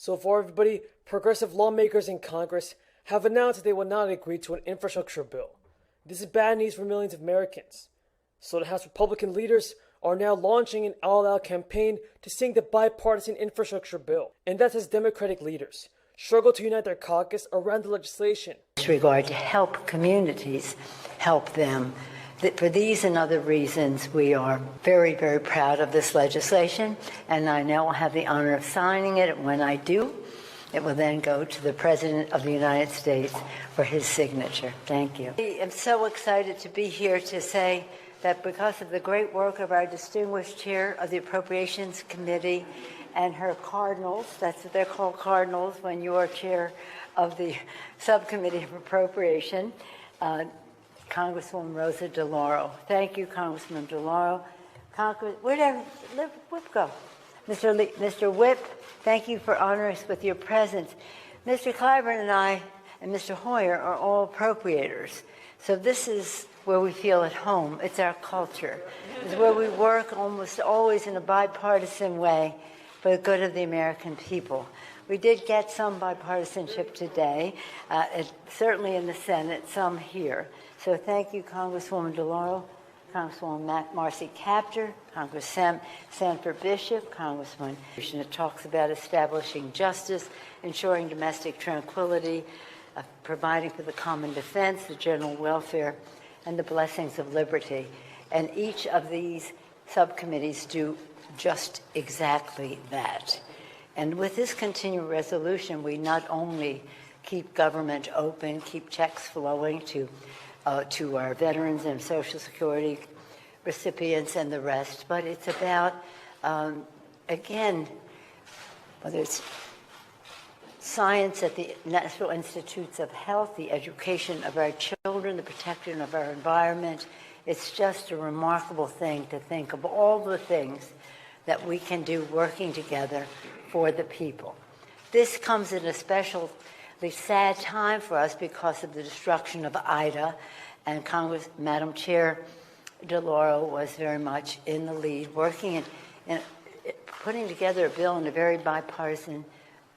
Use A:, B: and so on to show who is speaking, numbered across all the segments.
A: So far, everybody, progressive lawmakers in Congress have announced that they will not agree to an infrastructure bill. This is bad news for millions of Americans. So the House Republican leaders are now launching an all-out campaign to sink the bipartisan infrastructure bill. And that's as Democratic leaders struggle to unite their caucus around the legislation.
B: In this regard, to help communities, help them. For these and other reasons, we are very, very proud of this legislation, and I now have the honor of signing it. And when I do, it will then go to the President of the United States for his signature. Thank you. I am so excited to be here to say that because of the great work of our distinguished chair of the Appropriations Committee and her cardinals, that's what they're called, cardinals, when you are chair of the Subcommittee of Appropriation, Congresswoman Rosa DeLauro. Thank you, Congressman DeLauro. Where did Whip go? Mr. Whip, thank you for honoring us with your presence. Mr. Clyburn and I and Mr. Hoyer are all appropriators. So this is where we feel at home. It's our culture. It's where we work almost always in a bipartisan way for the good of the American people. We did get some bipartisanship today, certainly in the Senate, some here. So thank you, Congresswoman DeLauro, Congresswoman Marcy Kaptur, Congressman Sanford Bishop, Congressman. It talks about establishing justice, ensuring domestic tranquility, providing for the common defense, the general welfare, and the blessings of liberty. And each of these subcommittees do just exactly that. And with this continuing resolution, we not only keep government open, keep checks flowing to our veterans and Social Security recipients and the rest, but it's about, again, whether it's science at the National Institutes of Health, the education of our children, the protection of our environment. It's just a remarkable thing to think of all the things that we can do working together for the people. This comes in a especially sad time for us because of the destruction of Ida, and Madam Chair DeLauro was very much in the lead, working in putting together a bill in a very bipartisan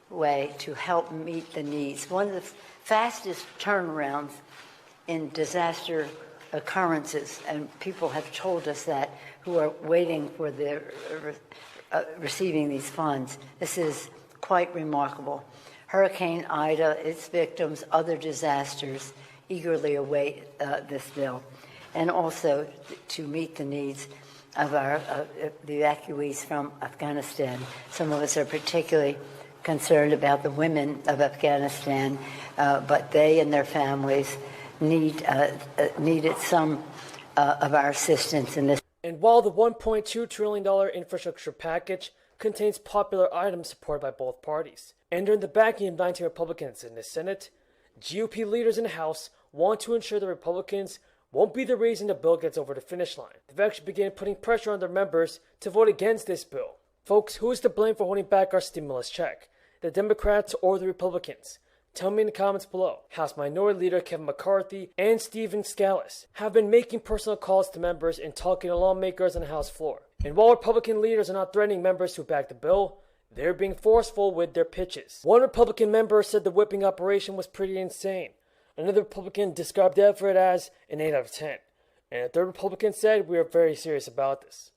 B: way to help meet the needs. One of the fastest turnarounds in disaster occurrences, and people have told us that, who are waiting for their receiving these funds. This is quite remarkable. Hurricane Ida, its victims, other disasters eagerly await this bill, and also to meet the needs of the evacuees from Afghanistan. Some of us are particularly concerned about the women of Afghanistan, but they and their families needed some of our assistance in this.
A: And while the $1.2 trillion infrastructure package contains popular items supported by both parties, and earned the backing of 19 Republicans in the Senate, GOP leaders in the House want to ensure the Republicans won't be the reason the bill gets over the finish line. They've actually begun putting pressure on their members to vote against this bill. Folks, who is to blame for holding back our stimulus check? The Democrats or the Republicans? Tell me in the comments below. House Minority Leader Kevin McCarthy and Stephen Scalise have been making personal calls to members and talking to lawmakers on the House floor. And while Republican leaders are not threatening members who back the bill, they're being forceful with their pitches. One Republican member said the whipping operation was pretty insane. Another Republican described the effort as an 8 out of 10. And a third Republican said, "We are very serious about this."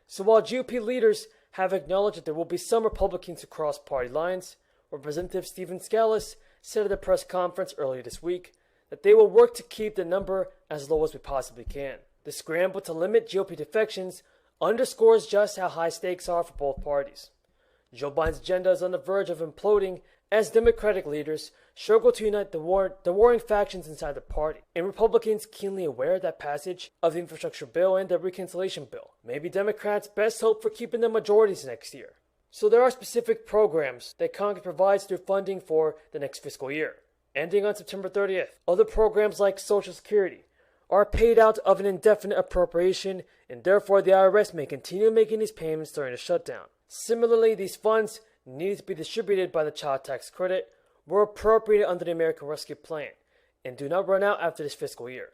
A: So while GOP leaders have acknowledged that there will be some Republicans who cross party lines, Representative Stephen Scalise said at a press conference earlier this week that they will work to keep the number as low as we possibly can. The scramble to limit GOP defections underscores just how high stakes are for both parties. Joe Biden's agenda is on the verge of imploding as Democratic leaders struggle to unite the warring factions inside the party. And Republicans keenly aware of that passage of the infrastructure bill and the reconciliation bill. Maybe Democrats' best hope for keeping the majorities next year. So there are specific programs that Congress provides through funding for the next fiscal year, ending on September 30th. Other programs like Social Security are paid out of an indefinite appropriation, and therefore the IRS may continue making these payments during the shutdown. Similarly, these funds needed to be distributed by the child tax credit were appropriated under the American Rescue Plan and do not run out after this fiscal year.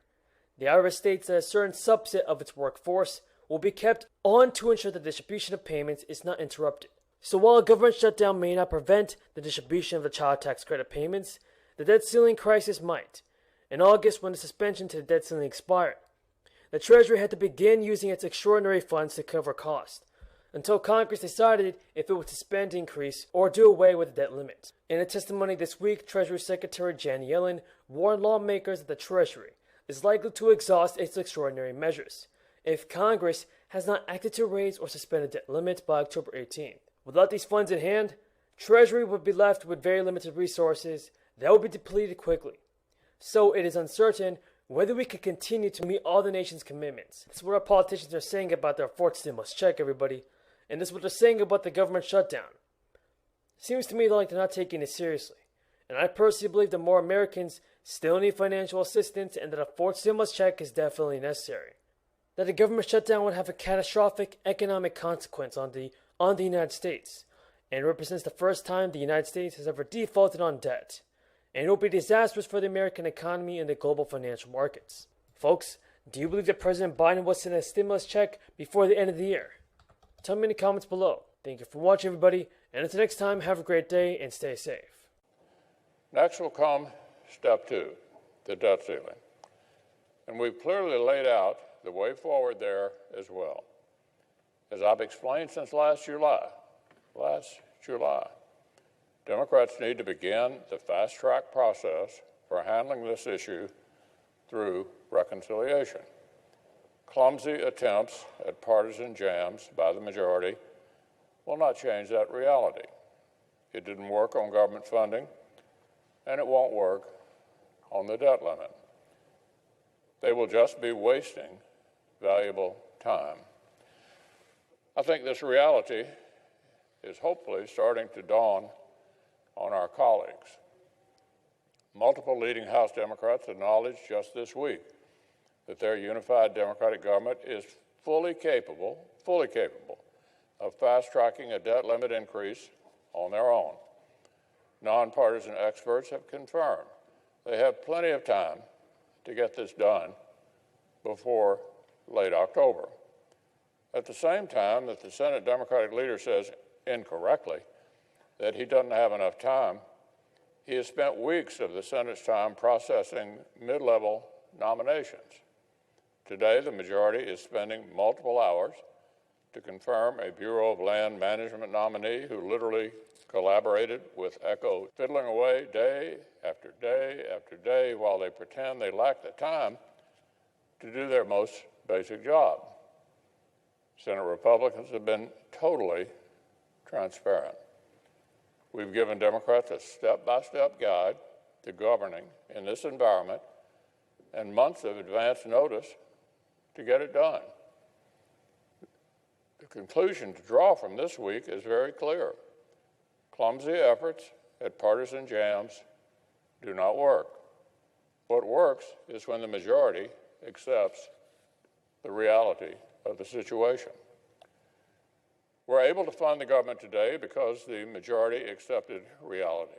A: The IRS states that a certain subset of its workforce will be kept on to ensure the distribution of payments is not interrupted. So while a government shutdown may not prevent the distribution of the child tax credit payments, the debt ceiling crisis might. In August, when the suspension to the debt ceiling expired, the Treasury had to begin using its extraordinary funds to cover costs, until Congress decided if it would suspend, increase, or do away with the debt limit. In a testimony this week, Treasury Secretary Janet Yellen warned lawmakers that the Treasury is likely to exhaust its extraordinary measures if Congress has not acted to raise or suspend the debt limit by October 18th. Without these funds in hand, Treasury would be left with very limited resources that would be depleted quickly. So it is uncertain whether we can continue to meet all the nation's commitments. This is what our politicians are saying about their fourth stimulus check, everybody. And this is what they're saying about the government shutdown. Seems to me like they're not taking it seriously. And I personally believe that more Americans still need financial assistance and that a fourth stimulus check is definitely necessary. That a government shutdown would have a catastrophic economic consequence on the United States, and represents the first time the United States has ever defaulted on debt. And it will be disastrous for the American economy and the global financial markets. Folks, do you believe that President Biden will send a stimulus check before the end of the year? Tell me in the comments below. Thank you for watching, everybody, and until next time, have a great day and stay safe.
C: Next will come step 2, the debt ceiling. And we've clearly laid out the way forward there as well. As I've explained since last July, Democrats need to begin the fast-track process for handling this issue through reconciliation. Clumsy attempts at partisan jams by the majority will not change that reality. It didn't work on government funding, and it won't work on the debt limit. They will just be wasting valuable time. I think this reality is hopefully starting to dawn on our colleagues. Multiple leading House Democrats acknowledged just this week that their unified Democratic government is fully capable of fast-tracking a debt limit increase on their own. Nonpartisan experts have confirmed they have plenty of time to get this done before late October. At the same time that the Senate Democratic leader says incorrectly that he doesn't have enough time, he has spent weeks of the Senate's time processing mid-level nominations. Today, the majority is spending multiple hours to confirm a Bureau of Land Management nominee who literally collaborated with ECHO, fiddling away day after day after day while they pretend they lack the time to do their most basic job. Senate Republicans have been totally transparent. We've given Democrats a step-by-step guide to governing in this environment and months of advance notice to get it done. The conclusion to draw from this week is very clear. Clumsy efforts at partisan jams do not work. What works is when the majority accepts the reality of the situation. We're able to fund the government today because the majority accepted reality.